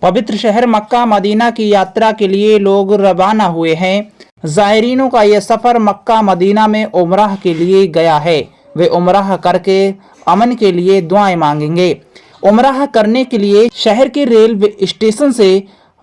पवित्र शहर Mecca Medina की यात्रा के लिए लोग रवाना हुए हैं। ज़ायरीनों का यह सफ़र मक्का मदीना में उम्रह के लिए गया है। वे उम्रह करके अमन के लिए दुआएं मांगेंगे। उम्रह करने के लिए शहर के रेलवे स्टेशन से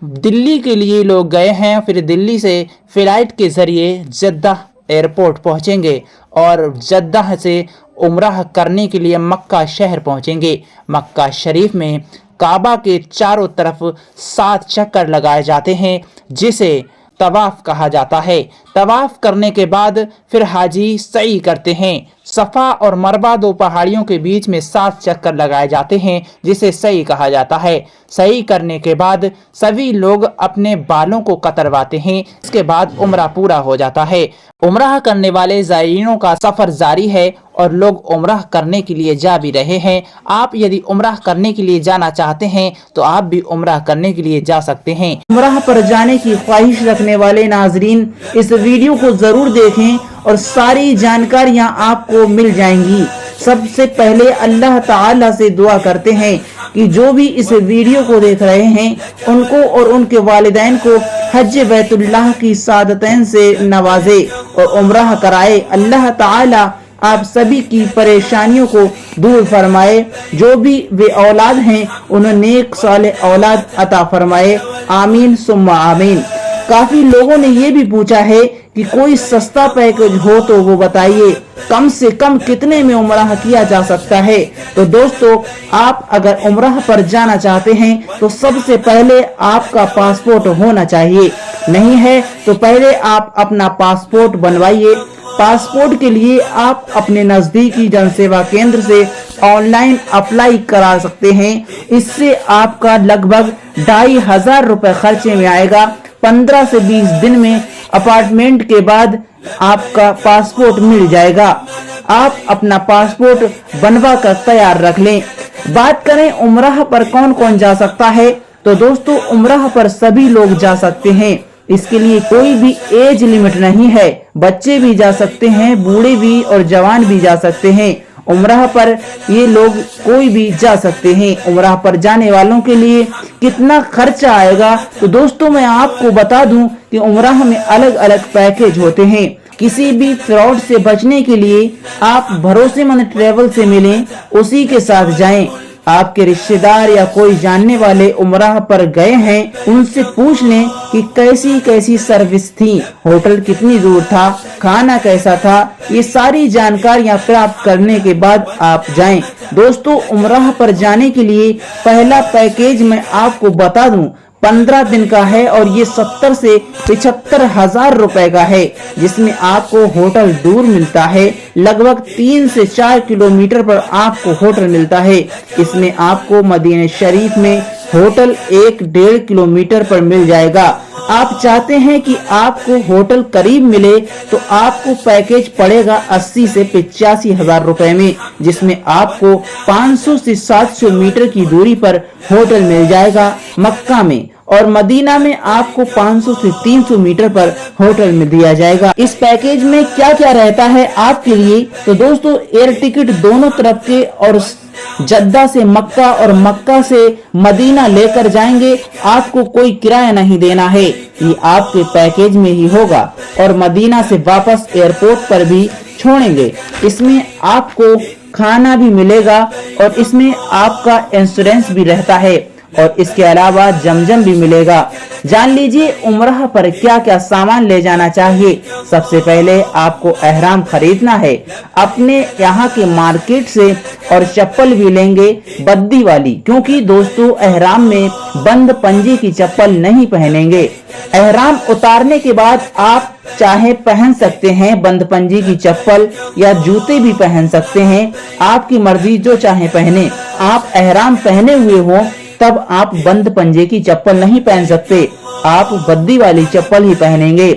दिल्ली के लिए लोग गए हैं, फिर दिल्ली से फ़्लाइट के ज़रिए जद्दा एयरपोर्ट पहुंचेंगे और जद्दा से उम्रह करने के लिए मक्का शहर पहुंचेंगे। मक्का शरीफ में काबा के चारों तरफ 7 चक्कर लगाए जाते हैं, जिसे तवाफ कहा जाता है। तवाफ करने के बाद फिर हाजी सई करते हैं। सफ़ा और मरवा 2 पहाड़ियों के बीच में 7 चक्कर लगाए जाते हैं, जिसे सई कहा जाता है। सई करने के बाद सभी लोग अपने बालों को कतरवाते हैं। इसके बाद उम्रा पूरा हो जाता है। उम्राह करने वाले ज़ायरीनों का सफ़र जारी है और लोग उम्राह करने के लिए जा भी रहे हैं। आप यदि उम्राह करने के लिए जाना चाहते हैं तो आप भी उम्राह करने के लिए जा सकते हैं। उम्राह पर जाने की ख्वाहिश रखने वाले नाजरीन इस वीडियो को ज़रूर देखें और सारी जानकारियाँ आपको मिल जाएंगी। सबसे पहले अल्लाह ताला से दुआ करते हैं कि जो भी इस वीडियो को देख रहे हैं उनको और उनके वालिदैन को हज बैतुल्लाह की सादतैन से नवाजे और उम्राह कराए। अल्लाह ताला आप सभी की परेशानियों को दूर फरमाए। जो भी वे औलाद हैं उन्हें नेक सालेह औलाद अता फरमाए। आमीन सुम्मा आमीन। काफी लोगों ने ये भी पूछा है कि कोई सस्ता पैकेज हो तो वो बताइए, कम से कम कितने में उम्राह किया जा सकता है। तो दोस्तों, आप अगर उम्राह पर जाना चाहते हैं तो सबसे पहले आपका पासपोर्ट होना चाहिए। नहीं है तो पहले आप अपना पासपोर्ट बनवाइए। पासपोर्ट के लिए आप अपने नजदीकी जनसेवा केंद्र से ऑनलाइन अप्लाई करा सकते हैं। इससे आपका लगभग 2500 रुपए खर्चे में आएगा। 15 से 20 दिन में अपार्टमेंट के बाद आपका पासपोर्ट मिल जाएगा। आप अपना पासपोर्ट बनवा कर तैयार रख लें। बात करें उम्राह पर कौन कौन जा सकता है, तो दोस्तों उम्राह पर सभी लोग जा सकते हैं। इसके लिए कोई भी एज लिमिट नहीं है। बच्चे भी जा सकते हैं, बूढ़े भी और जवान भी जा सकते हैं। उम्राह पर ये लोग कोई भी जा सकते हैं। उम्राह पर जाने वालों के लिए कितना खर्चा आएगा, तो दोस्तों मैं आपको बता दूं कि उम्राह में अलग अलग पैकेज होते हैं। किसी भी फ्रॉड से बचने के लिए आप भरोसेमंद ट्रेवल से मिलें, उसी के साथ जाएं। आपके रिश्तेदार या कोई जानने वाले उम्राह पर गए हैं, उनसे पूछ लें कि कैसी कैसी सर्विस थी, होटल कितनी दूर था, खाना कैसा था। ये सारी जानकारियां प्राप्त करने के बाद आप जाएं। दोस्तों, उम्राह पर जाने के लिए पहला पैकेज मैं आपको बता दूं 15 दिन का है और ये 70 से 75 हजार रुपए का है, जिसमें आपको होटल दूर मिलता है। लगभग 3 से 4 किलोमीटर पर आपको होटल मिलता है। इसमें आपको मदीना शरीफ में होटल 1-1.5 किलोमीटर पर मिल जाएगा। आप चाहते हैं कि आपको होटल करीब मिले तो आपको पैकेज पड़ेगा 80 से 85 हजार रुपए में, जिसमें आपको 500 से 700 मीटर की दूरी पर होटल मिल जाएगा मक्का में, और मदीना में आपको 500 से 300 मीटर पर होटल में दिया जाएगा। इस पैकेज में क्या क्या रहता है आपके लिए, तो दोस्तों एयर टिकट दोनों तरफ के और जद्दा से मक्का और मक्का से मदीना लेकर जाएंगे। आपको कोई किराया नहीं देना है, ये आपके पैकेज में ही होगा, और मदीना से वापस एयरपोर्ट पर भी छोड़ेंगे। इसमें आपको खाना भी मिलेगा और इसमें आपका इंश्योरेंस भी रहता है, और इसके अलावा जमजम भी मिलेगा। जान लीजिए उम्राह पर क्या क्या सामान ले जाना चाहिए। सबसे पहले आपको एहराम खरीदना है अपने यहाँ के मार्केट से, और चप्पल भी लेंगे बद्दी वाली, क्योंकि दोस्तों एहराम में बंद पंजे की चप्पल नहीं पहनेंगे। एहराम उतारने के बाद आप चाहे पहन सकते हैं बंद पंजे की चप्पल या जूते भी पहन सकते हैं, आपकी मर्जी, जो चाहे पहने। आप एहराम पहने हुए हो तब आप बंद पंजे की चप्पल नहीं पहन सकते, आप बद्दी वाली चप्पल ही पहनेंगे।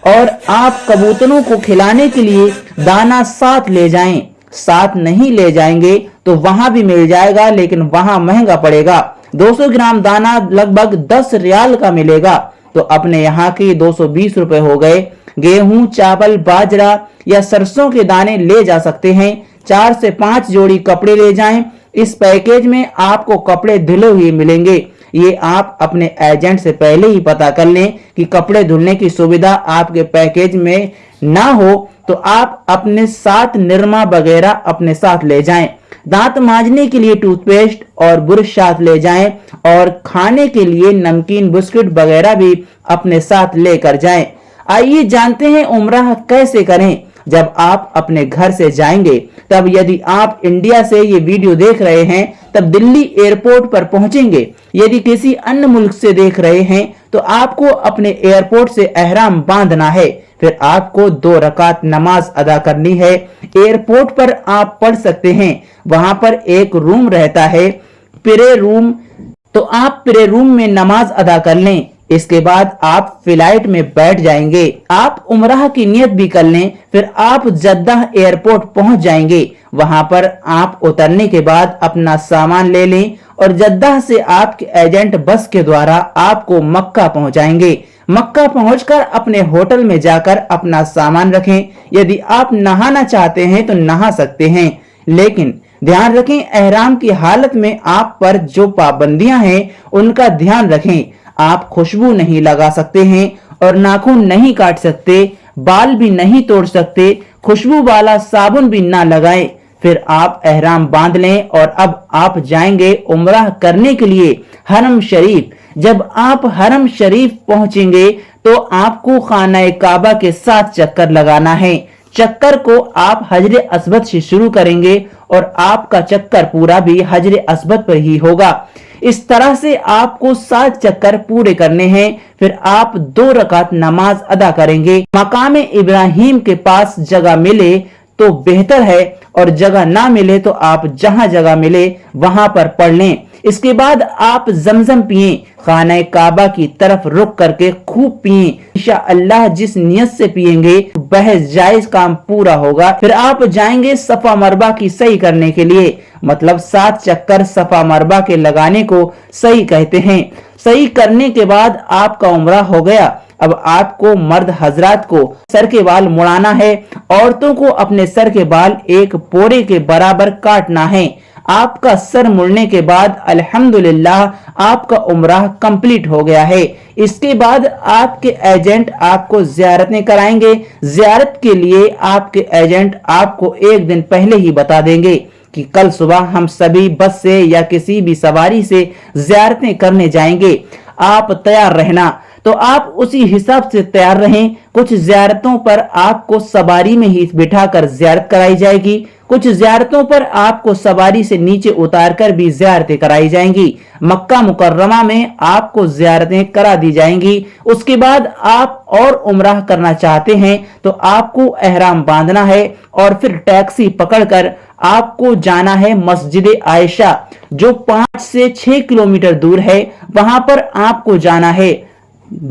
और आप कबूतरों को खिलाने के लिए दाना साथ ले जाएं। साथ नहीं ले जाएंगे तो वहां भी मिल जाएगा, लेकिन वहां महंगा पड़ेगा। 200 ग्राम दाना लगभग 10 रियाल का मिलेगा, तो अपने यहाँ के 220 रुपए हो गए। गेहूं, चावल, बाजरा या सरसों के दाने ले जा सकते हैं। 4 से 5 जोड़ी कपड़े ले जाएं। इस पैकेज में आपको कपड़े धुले हुए मिलेंगे। ये आप अपने एजेंट से पहले ही पता कर लें कि कपड़े धुलने की सुविधा आपके पैकेज में ना हो तो आप अपने साथ निरमा वगैरह अपने साथ ले जाएं। दांत मांजने के लिए टूथपेस्ट और ब्रश साथ ले जाएं और खाने के लिए नमकीन बिस्कुट वगैरह भी अपने साथ लेकर जाएं। आइए जानते हैं उम्रह कैसे करें। जब आप अपने घर से जाएंगे तब यदि आप इंडिया से ये वीडियो देख रहे हैं तब दिल्ली एयरपोर्ट पर पहुंचेंगे। यदि किसी अन्य मुल्क से देख रहे हैं तो आपको अपने एयरपोर्ट से एहराम बांधना है, फिर आपको 2 रकात नमाज अदा करनी है। एयरपोर्ट पर आप पढ़ सकते हैं, वहां पर एक रूम रहता है प्रे रूम, तो आप प्रे रूम में नमाज अदा कर लें। इसके बाद आप फ्लाइट में बैठ जाएंगे। आप उम्रह की नियत भी कर लें, फिर आप जद्दाह एयरपोर्ट पहुंच जाएंगे। वहां पर आप उतरने के बाद अपना सामान ले लें और जद्दाह से आपके एजेंट बस के द्वारा आपको मक्का पहुंचाएंगे। मक्का पहुंचकर अपने होटल में जाकर अपना सामान रखें। यदि आप नहाना चाहते हैं तो नहा सकते हैं, लेकिन ध्यान रखें एहराम की हालत में आप पर जो पाबंदियां हैं उनका ध्यान रखें। आप खुशबू नहीं लगा सकते हैं और नाखून नहीं काट सकते, बाल भी नहीं तोड़ सकते, खुशबू वाला साबुन भी ना लगाएं। फिर आप एहराम बांध लें और अब आप जाएंगे उम्रह करने के लिए हरम शरीफ। जब आप हरम शरीफ पहुंचेंगे तो आपको खाना काबा के 7 चक्कर लगाना है। चक्कर को आप हजरे अस्वद से शुरू करेंगे और आपका चक्कर पूरा भी हजरे अस्वद पर ही होगा। इस तरह से आपको 7 चक्कर पूरे करने हैं। फिर आप 2 रकात नमाज अदा करेंगे। मकाम इब्राहिम के पास जगह मिले तो बेहतर है और जगह ना मिले तो आप जहां जगह मिले वहां पर पढ़ लें। इसके बाद आप जमजम पिए, खाना काबा की तरफ रुक करके खूब पिए। इंशाअल्लाह जिस नियत से पिएंगे वह जायज काम पूरा होगा। फिर आप जाएंगे सफा मरबा की सही करने के लिए, मतलब 7 चक्कर सफा मरबा के लगाने को सही कहते हैं। सही करने के बाद आपका उम्रा हो गया। अब आपको मर्द हजरात को सर के बाल मुड़ाना है, औरतों को अपने सर के बाल एक पोरे के बराबर काटना है। आपका सर मुड़ने के बाद अल्हम्दुलिल्लाह आपका उम्राह कंप्लीट हो गया है। इसके बाद आपके एजेंट आपको ज़ियारतें कराएंगे। ज़ियारत के लिए आपके एजेंट आपको एक दिन पहले ही बता देंगे कि कल सुबह हम सभी बस से या किसी भी सवारी से ज़ियारतें करने जाएंगे, आप तैयार रहना। तो आप उसी हिसाब से तैयार रहें। कुछ ज़ियारतों पर आपको सवारी में ही बिठाकर ज़ियारत कराई जाएगी, कुछ ज़ियारतों पर आपको सवारी से नीचे उतारकर भी ज़ियारतें कराई जाएंगी। मक्का मुकर्रमा में आपको ज़ियारतें करा दी जाएंगी। उसके बाद आप और उम्राह करना चाहते हैं तो आपको एहराम बांधना है और फिर टैक्सी पकड़कर आपको जाना है मस्जिद आयशा, जो 5 से 6 किलोमीटर दूर है। वहां पर आपको जाना है,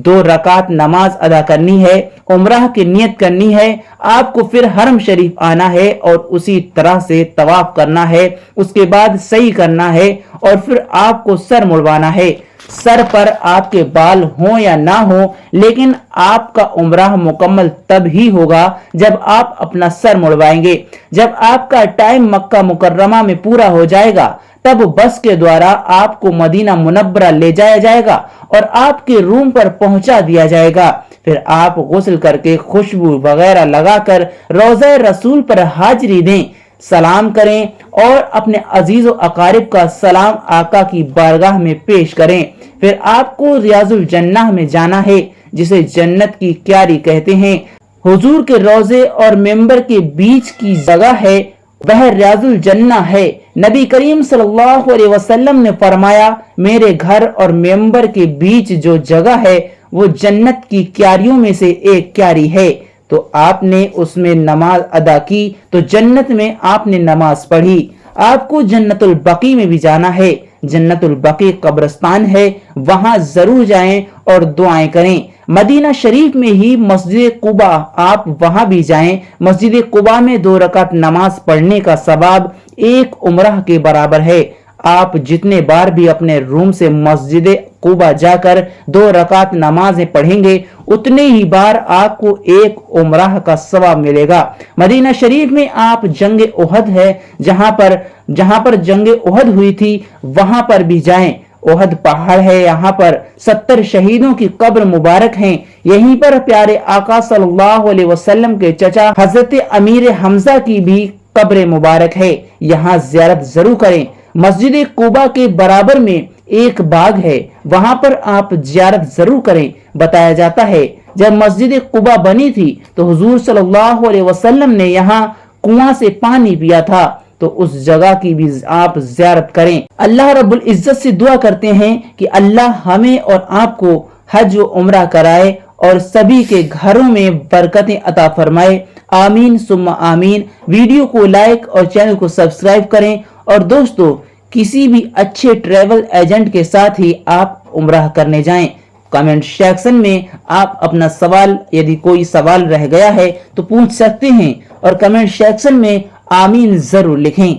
2 रकात नमाज अदा करनी है, उम्राह की नियत करनी है। आपको फिर हरम शरीफ आना है और उसी तरह से तवाफ करना है। उसके बाद सही करना है और फिर आपको सर मुड़वाना है। सर पर आपके बाल हो या ना हो, लेकिन आपका उम्राह मुकम्मल तब ही होगा जब आप अपना सर मुड़वाएंगे। जब आपका टाइम मक्का मुकर्रमा में पूरा हो जाएगा तब बस के द्वारा आपको मदीना मुनव्वरा ले जाया जाएगा और आपके रूम पर पहुंचा दिया जाएगा। फिर आप गुस्ल करके खुशबू वगैरह लगाकर रोज़ा रसूल पर हाजिरी दें, सलाम करें और अपने अजीज व अकारिब का सलाम आका की बारगाह में पेश करें। फिर आपको रियाजुल जन्नह में जाना है, जिसे जन्नत की क्यारी कहते हैं। हुजूर के रोजे और मेंबर के बीच की जगह है, वह रियाजुल जन्नह है। नबी करीम सल्लल्लाहु अलैहि वसल्लम ने फरमाया, मेरे घर और मेंबर के बीच जो जगह है वो जन्नत की क्यारियों में से एक क्यारी है। तो आपने उसमें नमाज अदा की तो जन्नत में आपने नमाज पढ़ी। आपको जन्नतुल बकी में भी जाना है। जन्नतुल बकी कब्रिस्तान है, वहां जरूर जाएं और दुआएं करें। मदीना शरीफ में ही मस्जिद कुबा, आप वहां भी जाएं। मस्जिद कुबा में 2 रकात नमाज पढ़ने का सवाब 1 उम्रह के बराबर है। आप जितने बार भी अपने रूम से मस्जिद कुबा जाकर 2 रकात नमाजें पढ़ेंगे उतने ही बार आपको 1 उम्राह का सवाब मिलेगा। मदीना शरीफ में आप जंग उहद है, जहां पर जंग उहद हुई थी, वहां पर भी जाएं। ओहद पहाड़ है, यहाँ पर 70 शहीदों की कब्र मुबारक हैं। यहीं पर प्यारे आका सल्लल्लाहु अलैहि वसल्लम के चचा हजरत अमीर हमजा की भी कब्र मुबारक है। यहाँ ज़ियारत जरूर करें। मस्जिद कुबा के बराबर में एक बाग है, वहां पर आप ज़ियारत जरूर करें। बताया जाता है जब मस्जिद कुबा बनी थी तो हुजूर सल्लल्लाहु अलैहि वसल्लम ने यहाँ कुआं से पानी पिया था, तो उस जगह की भी आप ज़ियारत करें। अल्लाह रब्बुल इज्जत से दुआ करते हैं कि अल्लाह हमें और आपको हज व उम्रा कराए और सभी के घरों में बरकतें अता फरमाए। आमीन सुम्मा आमीन। वीडियो को लाइक और चैनल को सब्सक्राइब करें। और दोस्तों, किसी भी अच्छे ट्रैवल एजेंट के साथ ही आप उम्रा करने जाएं। कमेंट सेक्शन में आप अपना सवाल, यदि कोई सवाल रह गया है तो पूछ सकते हैं और कमेंट सेक्शन में आमीन जरूर लिखें।